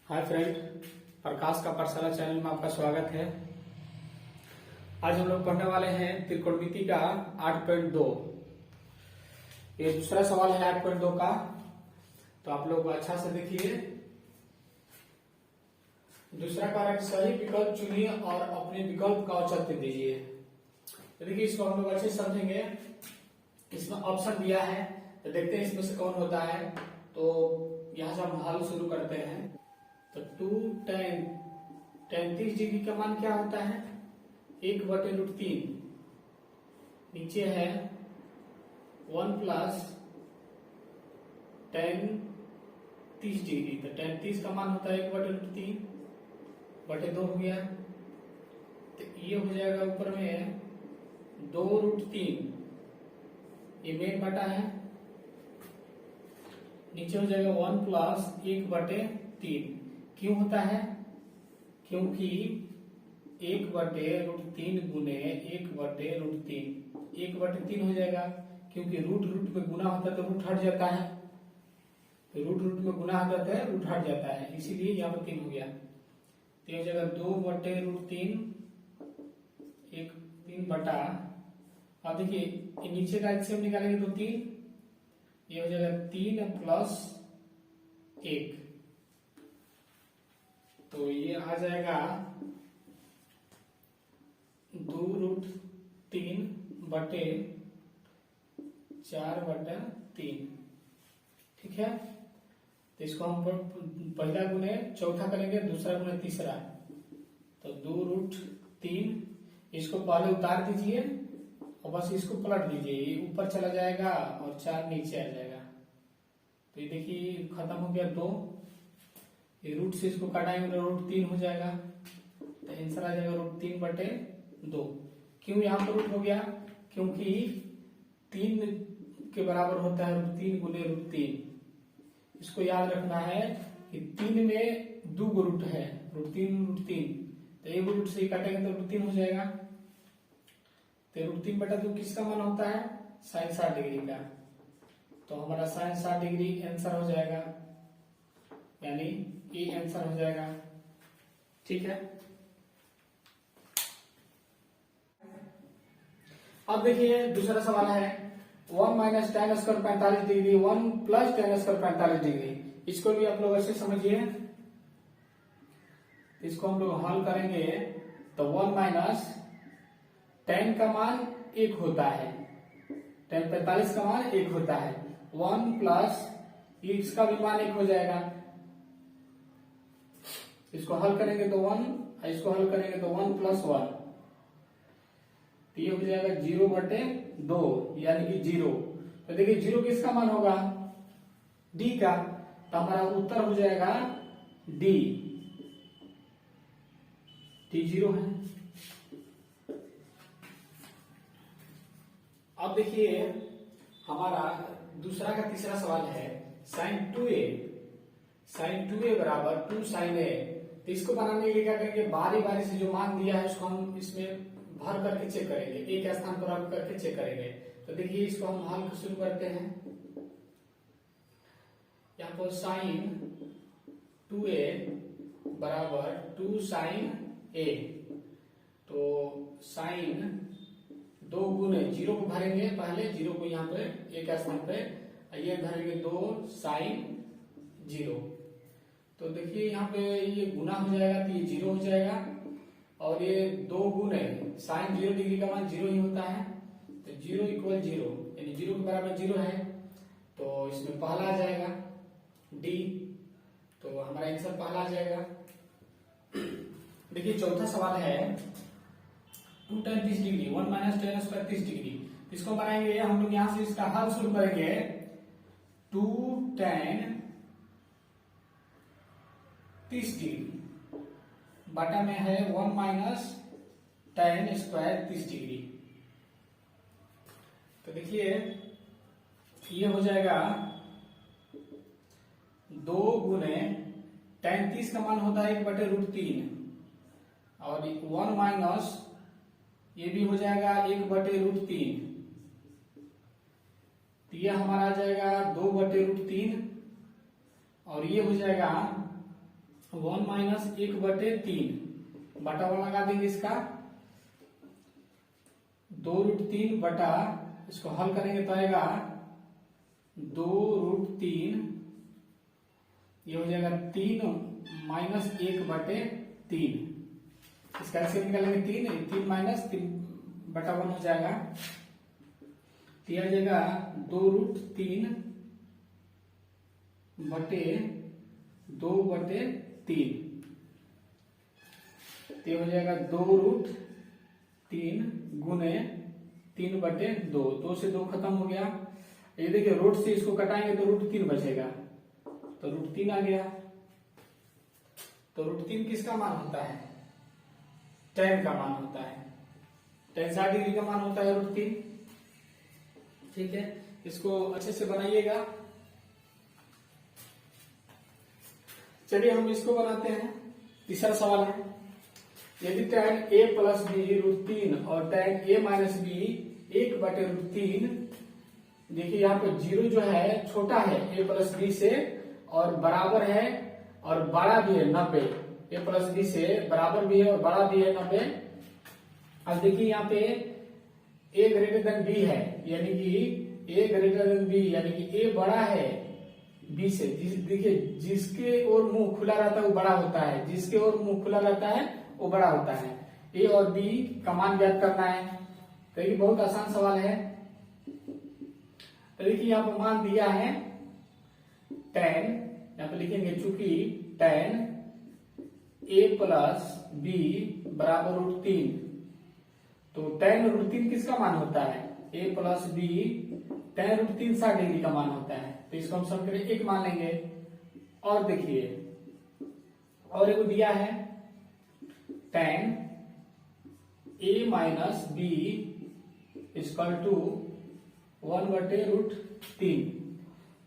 Hi friend, प्रकाश का पाठशाला channel में आपका स्वागत है। आज हम लोग पढ़ने वाले हैं त्रिकोणमिति का 8.2। ये दूसरा सवाल है 8.2 का, तो आप लोग अच्छा से देखिए। दूसरा कारक सही विकल्प चुनिए और अपने विकल्प का औचित्य दीजिए। तो देखिए, इसको हम लोग अच्छे से समझेंगे। इसमें ऑप्शन दिया है, तो देखते हैं इसमें से कौन होता है। तो यहां से हम हल शुरू करते हैं। तो 2tan 30 डिग्री का मान क्या होता है? 1/√3। नीचे है 1 प्लस tan 30 डिग्री। तो tan 30 का मान होता है 1/√3/2 हो गया। तो ये हो जाएगा ऊपर में 2√3, ये मेन बटा है। नीचे हो जाएगा 1 प्लस 1/3। क्यों होता है? क्योंकि 1/√3 गुने 1/√3 1/3 हो जाएगा। क्योंकि रूट में गुना होता है तो रूट हट जाता है। तो रूट में गुना हो जाता है, रूट हट जाता है, इसीलिए यहाँ पर 3 हो गया। तो हो जाएगा 2/√3 3 बटा। अब देखिए नीचे का एलसीएम निकालेंगे तो 3, ये हो जाएगा 3 प्लस 1। तो ये आ जाएगा 2√3/4/3। ठीक है। तो इसको हम पहला गुने चौथा करेंगे, दूसरा गुने तीसरा। तो 2√3, इसको पहले उतार दीजिए और बस इसको पलट दीजिए, ये ऊपर चला जाएगा और 4 नीचे आ जाएगा। तो ये देखिए खत्म हो गया 2। ये रूट से इसको काटाएंगे तो √3 हो जाएगा। तो आंसर आ जाएगा √3/2। क्यों यहाँ पर रूट हो गया? क्योंकि 3 के बराबर होता है √3 गुने √3। इसको याद रखना है कि 3 में 2 रूट है, √3। तो एक रूट से काटेंगे तो √3 हो जाएगा। तो √3/2 किसका मान होता है? sin 60 डिग्री का। तो हमारा sin 60 डिग्री आंसर हो जाएगा, यानी ये आंसर हो जाएगा। ठीक है। अब देखिए दूसरा सवाल है 1 minus tan² 45 degree 1 plus tan² 45 degree. इसको भी आप लोग ऐसे समझिए। इसको हम लोग हल करेंगे तो 1 माइनस tan का मान 1 होता है, tan 45 का मान 1 होता है। 1 प्लस इसका भी मान 1 हो जाएगा। इसको हल करेंगे तो 1, इसको हल करेंगे तो 1 प्लस 1। तो ये हो जाएगा 0/2, यानी कि 0। तो देखिए 0 किसका मान होगा? d का। तो हमारा उत्तर हो जाएगा d। t 0 है। अब देखिए हमारा दूसरा का तीसरा सवाल है sin 2a बराबर 2 sin a। तो इसको बनाने के लिए क्या करेंगे? बारी बारी से जो मान दिया है उसको हम इसमें भर करके चेक करेंगे, एक स्थान पर रख करके चेक करेंगे। तो देखिए इसको हम हल शुरू करते हैं। यहाँ पर sin 2a बराबर 2 sin a। तो sin 2 गुने 0 को भरेंगे, पहले 0 को यहाँ पे एक स्थान पे, ये भरेंगे 2 sin 0। तो देखिए यहाँ पे ये गुना हो जाएगा तो ये 0 हो जाएगा, और ये 2 गुने sin 0 डिग्री का मान 0 ही होता है। तो 0 = 0, यानी 0 के बराबर 0 है। तो इसमें पहला आ जाएगा d। तो हमारा आंसर पहला आ जाएगा। देखिए चौथा सवाल है 2 tan 30 degree 1 minus tan² 30 degree. इसको बनाएंगे हम लोग, यहां से इसका हल शुरू करेंगे। 2 tan 30 डिग्री बटा में है 1 माइनस tan² 30 डिग्री। तो देखिए ये हो जाएगा 2 गुने tan 30 का मान होता है 1/√3, और 1 माइनस ये भी हो जाएगा 1/√3। तो ये हमारा आ जाएगा 2/√3, और ये हो जाएगा 1 माइनस 1/3 बटा 1 लगा देंगे इसका 2√3 बटा, इसको हल करेंगे तो आएगा 2√3, ये हो जाएगा 3 माइनस 1/3, इसका ऐसे निकालेंगे 3 माइनस 3/1 हो जाएगा, तो आ जाएगा 2√3 बटे 2/3, तो हो जाएगा 2√3 गुने 3/2, 2 से 2 खत्म हो गया। ये देखिए रूट से इसको कटाएंगे तो √3 बचेगा, तो √3 आ गया। तो √3 किसका मान होता है? tan का मान होता है, tan 60 डिग्री का मान होता है √3। ठीक है, इसको अच्छे से बनाइएगा। चलिए हम इसको बनाते हैं। तीसरा सवाल है, यदि tan a प्लस बी √3 और tan a माइनस बी 1/√3, देखिए यहाँ पे 0 जो है छोटा है a प्लस बी से और बराबर है और बड़ा भी है 90, a प्लस बी से बराबर भी है और बड़ा भी है 90। अब देखिए यहाँ पे a ग्रेटर देन b है, यानी कि a ग्रेटर देन b, यानी कि a बड़ा है b से। देखिए जिसके ओर मुंह खुला रहता है वो बड़ा होता है, जिसके ओर मुंह खुला रहता है वो बड़ा होता है। a और b का मान ज्ञात करना है, तो ये बहुत आसान सवाल है। तो देखिए यहाँ पर मान दिया है tan, यहाँ पे लिखेंगे चूंकि tan a प्लस b बराबर √3, तो tan √3 किसका मान होता है? a plus b tan √3 60 degree का मान होता है, तो इसको हम समीकरण 1 मान लेंगे। और देखिए और एक दिया है tan a minus b equal to 1/√3,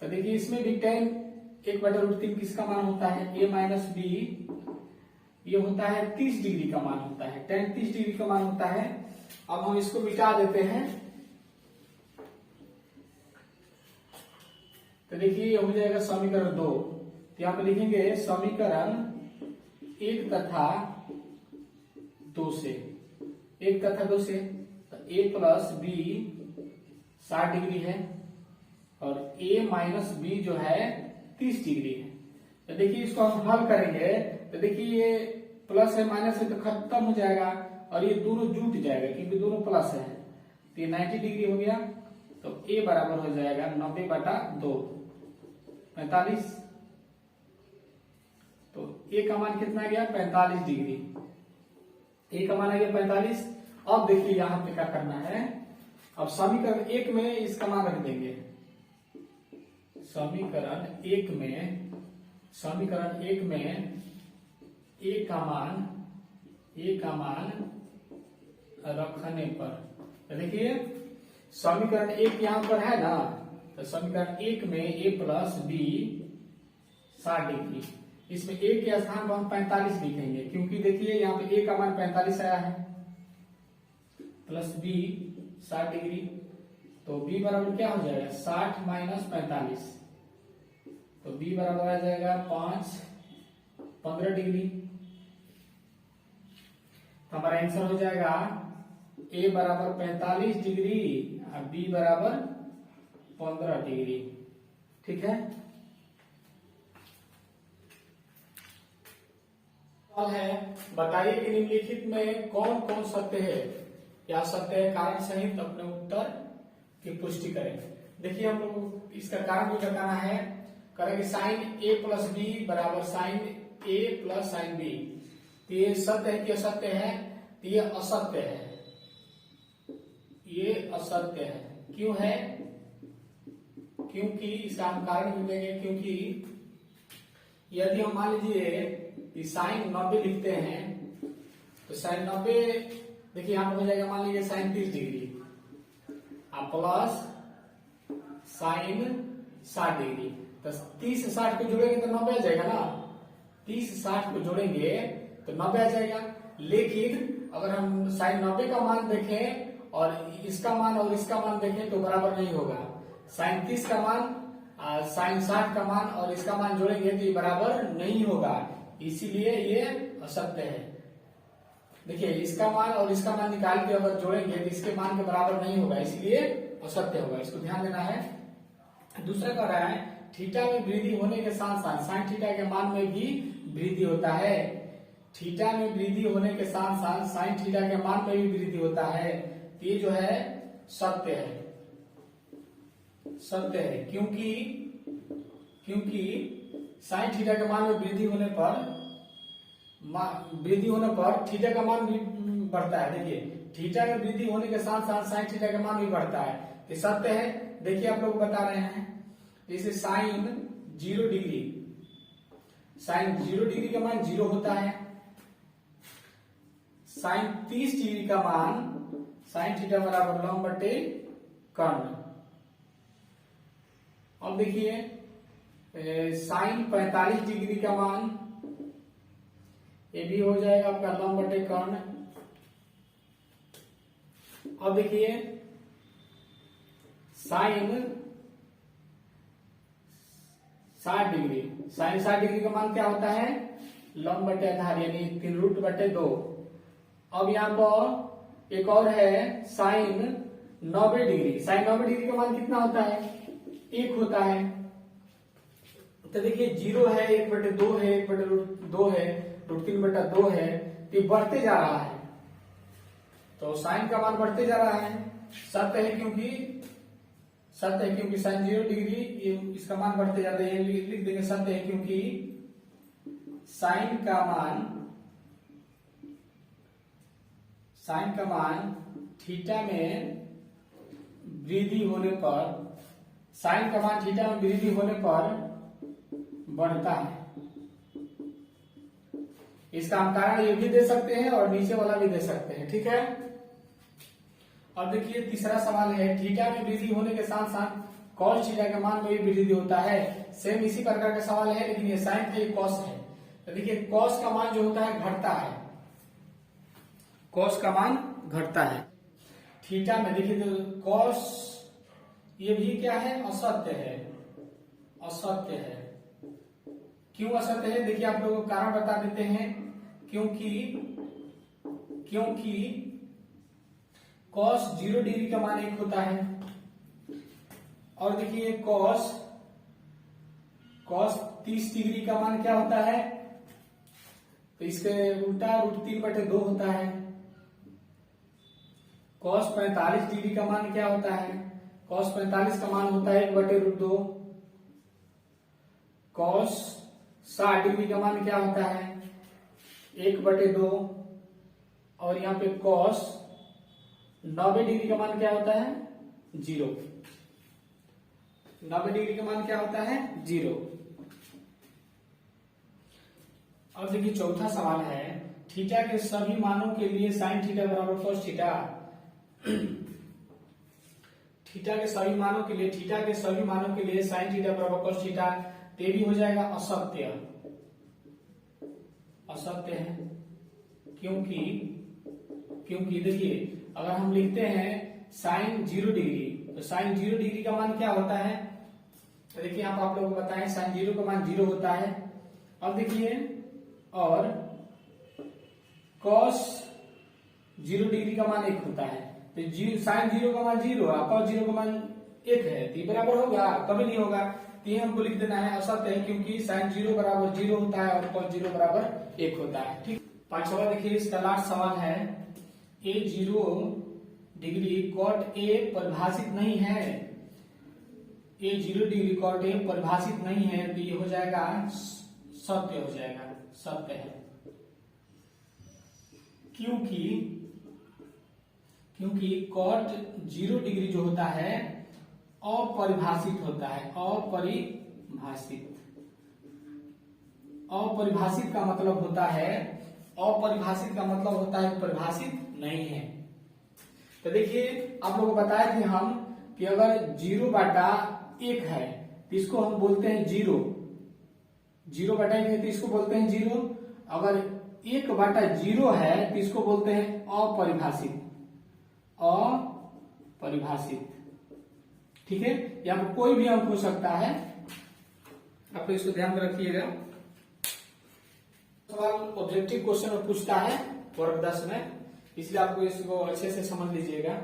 तो देखिए इसमें भी tan 1/√3 किसका मान होता है? a माइनस b, ये होता है 30 डिग्री का मान होता है, tan 30 डिग्री का मान होता है। अब हम इसको मिटा देते हैं, तो देखिए ये हो जाएगा समीकरण 2। तो यहाँ पे लिखेंगे समीकरण 1 तथा 2 से, 1 तथा 2 से, तो a प्लस बी 60 डिग्री है और a माइनस बी जो है 30 डिग्री है। तो देखिए इसको हम हल करेंगे, तो देखिए ये प्लस है माइनस है तो खत्म हो जाएगा और ये दोनों जुट जाएगा क्योंकि दोनों प्लस है, तो ये 90 डिग्री हो गया। तो a बराबर हो जाएगा 90/2, 45। तो a का मान कितना गया? 45 डिग्री, a का मान आ गया 45। अब देखिए यहाँ पे क्या करना है, अब समीकरण 1 में इसका मान रख देंगे। समीकरण 1 में a का मान रखने पर, तो देखिए समीकरण 1 यहाँ पर है ना, तो समीकरण 1 में a प्लस बी 60 डिग्री, इसमें a के स्थान पर हम 45 लिखेंगे क्योंकि देखिए यहाँ पे a का मान 45 आया है, प्लस बी 60 डिग्री, तो b बराबर क्या हो जाएगा? 60 माइनस 45, तो b बराबर आ जाएगा 15 डिग्री। तो हमारा आंसर हो जाएगा a बराबर 45 डिग्री और b बराबर 15 डिग्री। ठीक है, सवाल है, बताइए कि निम्नलिखित में कौन कौन सत्य है या सत्य है कारण सहित अपने उत्तर की पुष्टि करें। देखिए हम लोग इसका कारण भी बताना है, करेंगे साइन a प्लस बी बराबर sine a plus sine B. तो ये सत्य है कि असत्य है? तो ये असत्य है, ये असत्य है। क्यों है? क्योंकि इसका हम कारण भी देंगे, क्योंकि यदि हम मान लीजिए कि साइन 90 लिखते हैं तो साइन 90 देखिए यहाँ हो जाएगा, मान लीजिए sine 30 degree plus sine 60 degree, तो 30 से 60 को जोड़ेंगे तो 90 आ जाएगा ना, 30 से 60 को जोड़ेंगे तो 90 आ जाएगा। लेकिन अगर हम साइन 90 का मान देखें और इसका मान और इसका मान देखें तो बराबर नहीं होगा। साइन 30 का मान साइन 60 का मान और इसका मान जोड़ेंगे तो ये बराबर नहीं होगा, इसीलिए ये असत्य है। देखिए इसका मान और इसका मान निकाल के अगर जोड़ेंगे तो इसके मान के बराबर नहीं होगा, इसलिए असत्य होगा, इसको ध्यान देना है। दूसरा कह रहा है थीटा में वृद्धि होने के साथ साथ साइन थीटा के मान में भी वृद्धि होता है। थीटा में वृद्धि होने के साथ साथ साइन थीटा के मान में भी वृद्धि होता है। ये जो है सत्य है, सत्य है, क्योंकि साइन थीटा के मान में वृद्धि होने पर थीटा का मान भी बढ़ता है। देखिए थीटा में वृद्धि होने के साथ साथ साइन थीटा का मान भी बढ़ता है, ये सत्य है। देखिए आप लोग बता रहे हैं जैसे साइन 0 डिग्री, साइन 0 डिग्री का मान 0 होता है। साइन 30 डिग्री का मान साइन थीटा बराबर लंब बटे कर्ण। अब देखिए साइन 45 डिग्री का मान ये भी हो जाएगा आपका लंब बटे कर्ण। अब देखिए साइन 60 डिग्री, साइन 60 डिग्री का मान क्या होता है लंब बटे आधार यानी 3 रूट बटे 2। अब यहाँ पर एक और है साइन 90 डिग्री, साइन 90 डिग्री का मान कितना होता है 1 होता है। तो देखिए 0 है 1 बटे 2 है 1 बटे रूट 2 है रूट 3 बटा 2 है, ये बढ़ते जा रहा है, तो साइन का मान बढ़ते जा रहा है। सत्य है क्योंकि साइन 0 डिग्री इसका मान बढ़ते जाता है, लिख देंगे सत्य है क्योंकि साइन का मान थीटा में वृद्धि होने पर, साइन का मान थीटा में वृद्धि होने पर बढ़ता है। इसका हम कारण ये भी दे सकते हैं और नीचे वाला भी दे सकते हैं, ठीक है। अब देखिए तीसरा सवाल है थीटा में वृद्धि होने के साथ साथ कॉस थीटा के मान में भी वृद्धि होता है। सेम इसी प्रकार का सवाल है लेकिन ये साइन है ये कॉस है। तो देखिए कॉस का मान जो होता है घटता है, कॉस का मान घटता है थीटा में। देखिए तो कॉस ये भी क्या है असत्य है, असत्य है। क्यों असत्य है देखिए आप लोगों को कारण बता देते हैं। क्योंकि कॉस 0 डिग्री का मान 1 होता है और देखिए कॉस 30 डिग्री का मान क्या होता है, तो इसके उल्टा रूट 3 बटे 2 होता है। कॉस 45 डिग्री का मान क्या होता है, कॉस 45 का मान होता है 1 बटे रूट 2। कॉस 60 डिग्री का मान क्या होता है 1 बटे 2 और यहाँ पे कॉस 90 डिग्री का मान क्या होता है 0। 90 डिग्री का मान क्या होता है 0। अब देखिए चौथा सवाल है थीटा के सभी मानों के लिए साइन थीटा बराबर कॉस थीटा। थीटा के सभी मानों के लिए साइन थीटा बराबर कॉस थीटा, ये भी हो जाएगा असत्य, असत्य है। क्योंकि देखिए अगर हम लिखते हैं साइन 0 डिग्री तो साइन 0 डिग्री का मान क्या होता है, तो देखिए आप लोगों को बताएं साइन 0 का मान 0 होता है। अब देखिए और कॉस 0 डिग्री का मान 1 होता है, तो साइन 0 का मान 0 और कॉस 0 का मान 1 है, तो ये बराबर होगा कभी नहीं होगा, तो ये हमको लिख देना है असत्य है क्योंकि साइन 0 बराबर 0 होता है और कॉस 0 बराबर 1 होता है। ठीक, पांचवा देखिए इसका लास्ट सवाल है A0 डिग्री कॉट ए परिभाषित नहीं है, A0 डिग्री कॉट ए परिभाषित नहीं है, तो ये हो जाएगा सत्य, हो जाएगा सत्य है। क्योंकि कॉट 0 डिग्री जो होता है अपरिभाषित होता है, अपरिभाषित का मतलब होता है, अपरिभाषित का मतलब होता है परिभाषित नहीं है। तो देखिए आप लोगों को बताए थे हम कि अगर 0/1 है तो इसको हम बोलते हैं 0/1 है तो इसको बोलते हैं 0। अगर 1/0 है तो इसको बोलते हैं अपरिभाषित, अपरिभाषित। ठीक है, यहाँ पर कोई भी अंक हो सकता है, आप इसको ध्यान में रखिएगा। ऑब्जेक्टिव क्वेश्चन में पूछता है वर्ग 10 में, इसलिए आपको इसको अच्छे से समझ लीजिएगा।